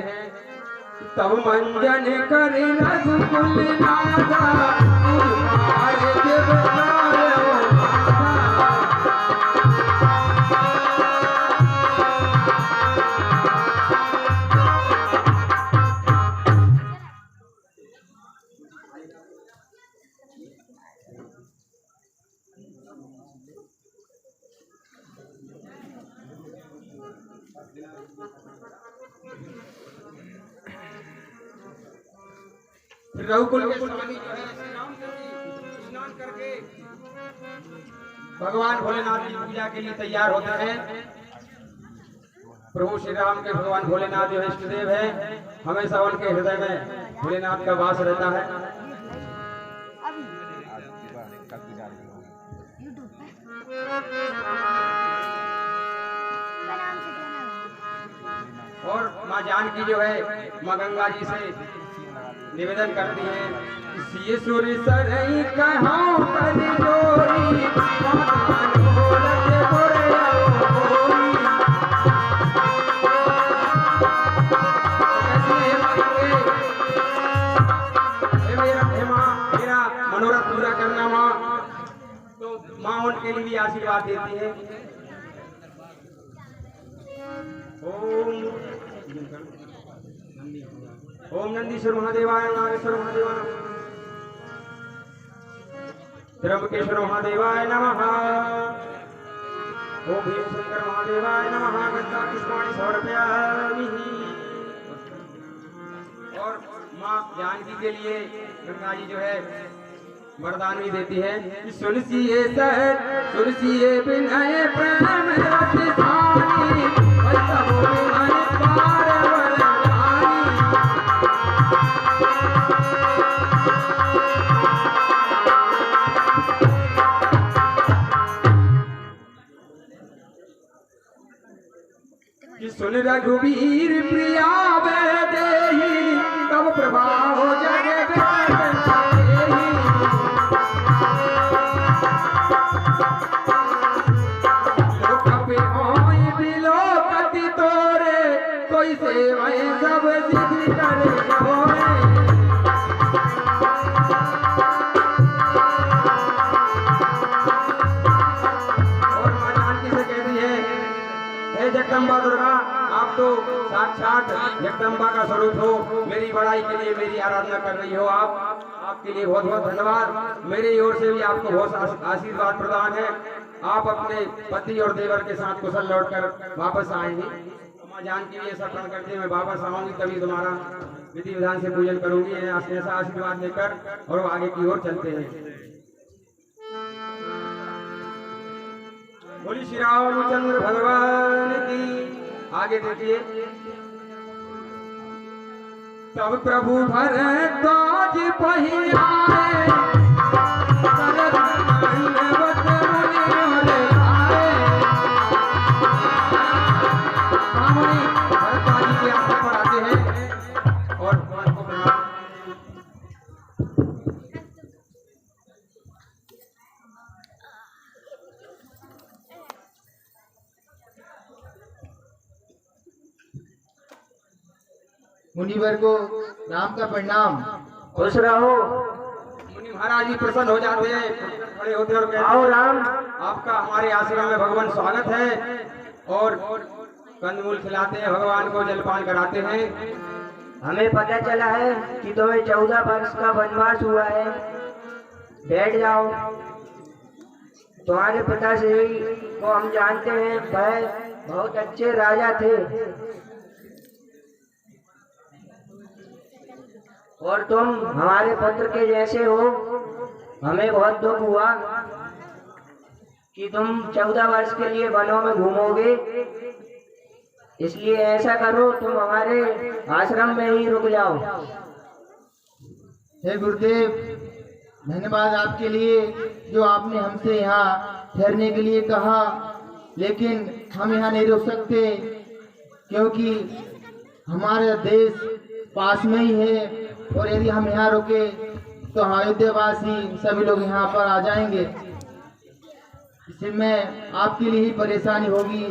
Speaker 1: तब मंजन करे रघुकुल नाथा, तुम्हारे देवताए ओ माता। रघुकुल के स्वामी जो है श्री रामचंद्र जी स्नान करके भगवान भोलेनाथ की पूजा के लिए तैयार होते हैं। प्रभु श्री राम के भगवान भोलेनाथ जो है इष्टदेव है, हमेशा उनके हृदय में भोलेनाथ का वास रहता है। और माँ जानकी जो है माँ गंगा जी से निवेदन करती है, सिए सुर सरई कहां कर जोरी, भगवान भोले गोरे गोरी। मेरा मनोरथ पूरा करना माँ। तो माँ उनके लिए भी आशीर्वाद देती है। ओम नंदीश्वर महादेवाय, नागेश्वर महादेवाय, त्र्यंबकेश्वर महादेवाय नमः। ओम भीमशंकर महादेवाय नमः। गंगा पुष्पाणि समर्पयामि। और माँ जानकी के लिए गंगा जी जो है वरदान भी देती है। सुनसिए सहज सुनसिए बिनय प्रेम रस सानी, वैसा बोले मन पार वरदानी। कि सुन रघुवीर प्रिया देही, तब प्रभाव जगे कोई सेवाएं सब सिद्धि करे होए। और माँ जानकी से कहती है, हे जगदम्बा दुर्गा, आप तो साक्षात जगदम्बा का स्वरूप हो, मेरी बड़ाई के लिए मेरी आराधना कर रही हो आप। आपके लिए बहुत बहुत धन्यवाद। मेरी ओर से भी आपको बहुत आशीर्वाद प्रदान है। आप अपने पति और देवर के साथ कुशल लौटकर वापस आएंगे। जानकी भी ऐसा प्रण करते हैं, मैं वापस आऊंगी तभी तुम्हारा विधि विधान से पूजन करूंगी। ऐसा आशीर्वाद लेकर और आगे की ओर चलते हैं। बोली श्री रामचंद्र भगवान की। आगे देखिए, तब प्रभु भरद्वाज पहियाए,
Speaker 2: मुनिवर को राम का प्रणाम।
Speaker 3: खुश रहो।
Speaker 1: मुनि महाराज जी प्रसन्न हो जाते हैं, खड़े होते और कहते हैं,
Speaker 3: आओ राम,
Speaker 1: आपका हमारे आश्रम में भगवान स्वागत है। और कंदमूल खिलाते हैं, भगवान को जलपान कराते हैं।
Speaker 5: हमें पता चला है कि तुम्हें 14 वर्ष का वनवास हुआ है। बैठ जाओ। तुम्हारे पिताश्री को हम जानते हैं, वह बहुत अच्छे राजा थे। और तुम हमारे पुत्र के जैसे हो। हमें बहुत दुख हुआ कि तुम 14 वर्ष के लिए वनों में घूमोगे, इसलिए ऐसा करो तुम हमारे आश्रम में ही रुक जाओ।
Speaker 2: हे गुरुदेव, धन्यवाद आपके लिए जो आपने हमसे यहाँ ठहरने के लिए कहा, लेकिन हम यहाँ नहीं रुक सकते क्योंकि हमारा देश पास में ही है और यदि हम यहाँ रुके तो अयोध्यावासी सभी लोग यहाँ पर आ जाएंगे। इसमें आपके लिए ही परेशानी होगी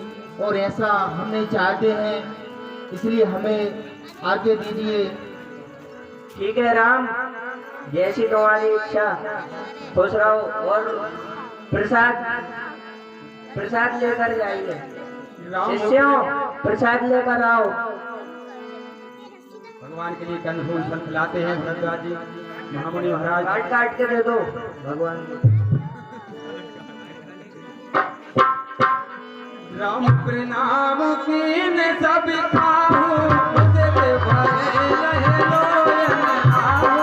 Speaker 2: और ऐसा हम नहीं चाहते हैं, इसलिए हमें आगे दीजिए।
Speaker 5: ठीक है राम, जैसी तुम्हारी इच्छा। खुश रहो और प्रसाद लेकर जाइए। शिष्यों, प्रसाद लेकर आओ।
Speaker 1: भगवान के लिए कंदफूल फल खिलाते हैं भरद्वाज जी। महामुनि महाराज
Speaker 5: काट काट के दे दो भगवान को।
Speaker 1: राम प्रणाम कीन सब खाहु, दिल भरे लहे लोयन आहु।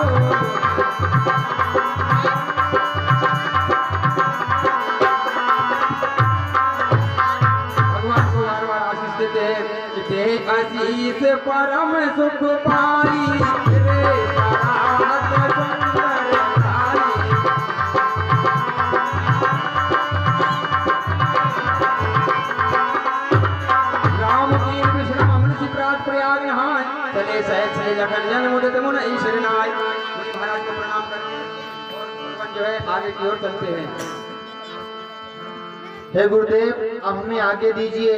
Speaker 1: भगवान को बार बार आशीष देते हैं कि दे आशीष परम सुख पाई रे परात सुंदर तारी। प्रयाग यहाँ चले सहज से लखन जन मुदित मुन ईश्वर नाय। मुनि महाराज को प्रणाम करते हैं और भगवान जो है आगे की ओर चलते हैं।
Speaker 2: हे गुरुदेव, अब हमें आगे दीजिए।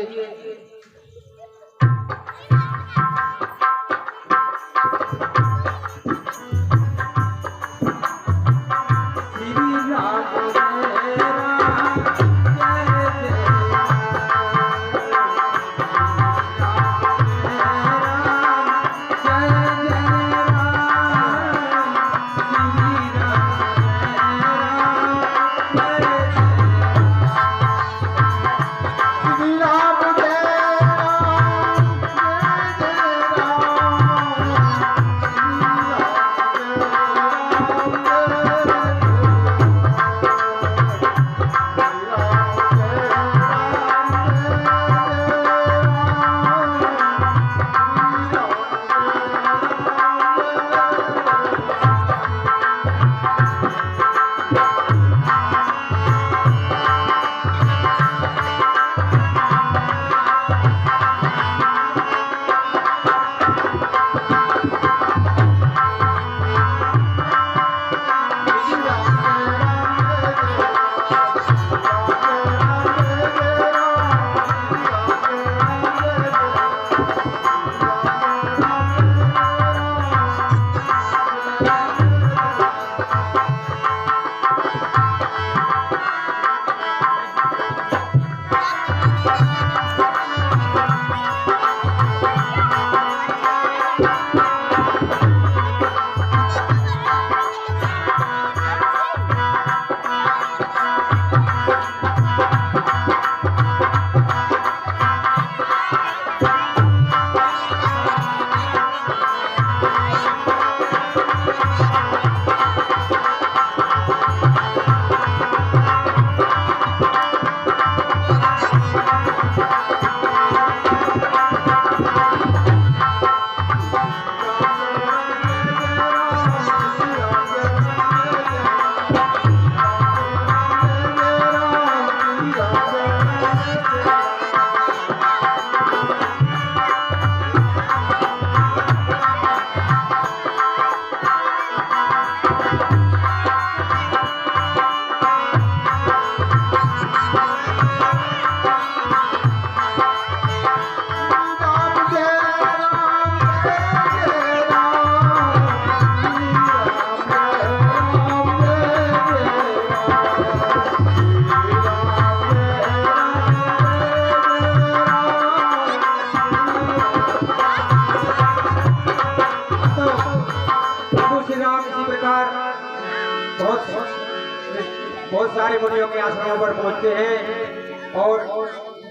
Speaker 1: बहुत सारे मुनियों के आश्रमों पर पहुंचते हैं और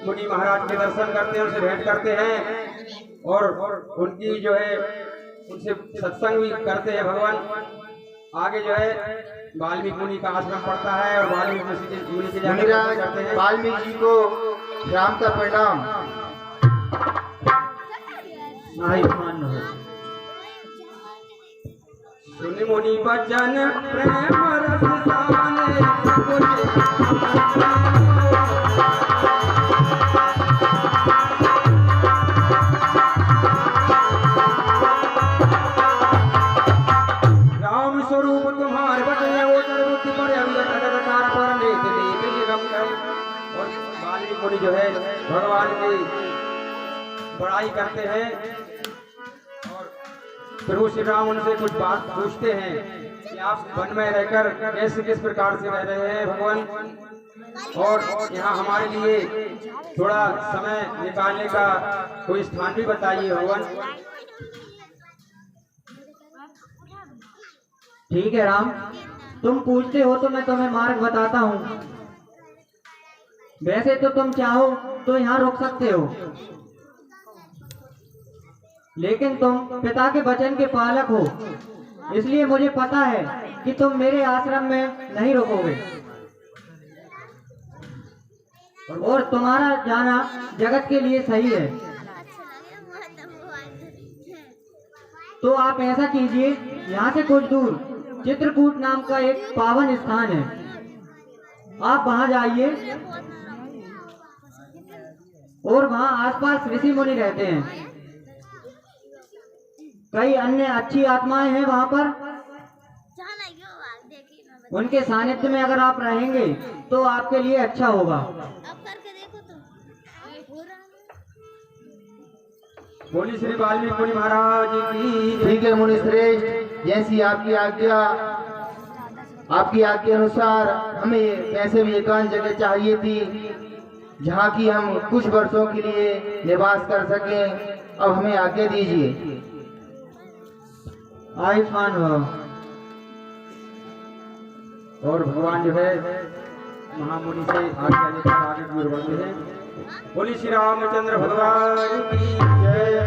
Speaker 1: मुनि महाराज के दर्शन करते हैं, उनसे भेंट करते हैं और उनकी जो है उनसे सत्संग भी करते हैं भगवान। आगे जो है वाल्मीकि मुनि का आश्रम पड़ता है और वाल्मीकि मुनि के जाने
Speaker 2: मुनिराज
Speaker 1: करते हैं।
Speaker 2: वाल्मीकि जी को राम का प्रणाम।
Speaker 3: आयुष्मान हो।
Speaker 1: सुन मुनि बचन प्रेम रस साने राम स्वरूप तुम्हारे बचने वो सर्वोत्ति पर अविकार पर लेते लेते निगम कर। और वाल्मीकि मुनि जो है भगवान की बड़ाई करते हैं और प्रभु श्री राम उनसे कुछ बात पूछते हैं कि आप वन में रहकर कैसे किस प्रकार से रह रहे हैं भगवान, और यहाँ हमारे लिए थोड़ा समय निकालने का कोई स्थान भी बताइए भगवान।
Speaker 5: ठीक है राम, तुम पूछते हो तो मैं तुम्हें मार्ग बताता हूँ। वैसे तो तुम चाहो तो यहाँ रुक सकते हो, लेकिन तुम पिता के वचन के पालक हो, इसलिए मुझे पता है कि तुम मेरे आश्रम में नहीं रुकोगे और तुम्हारा जाना जगत के लिए सही है। तो आप ऐसा कीजिए, यहाँ से कुछ दूर चित्रकूट नाम का एक पावन स्थान है, आप वहाँ जाइए और वहाँ आसपास ऋषि मुनि रहते हैं। कई अन्य अच्छी आत्माएं हैं वहाँ पर, उनके सानिध्य में अगर आप रहेंगे तो आपके लिए अच्छा होगा।
Speaker 1: बोली श्री वाल्मीकि मुनि महाराज की।
Speaker 2: ठीक है मुनि श्रेष्ठ, जैसी आपकी आज्ञा अनुसार हमें कैसे भी एकांत जगह चाहिए थी जहाँ की हम कुछ वर्षों के लिए निवास कर सकें। अब हमें आज्ञा दीजिए।
Speaker 5: आयुष्मान हो।
Speaker 1: और भगवान जो है महामुनि से आज्ञा लेकर आगे की ओर बढ़ते हैं। बोली श्री रामचंद्र भगवान की जय।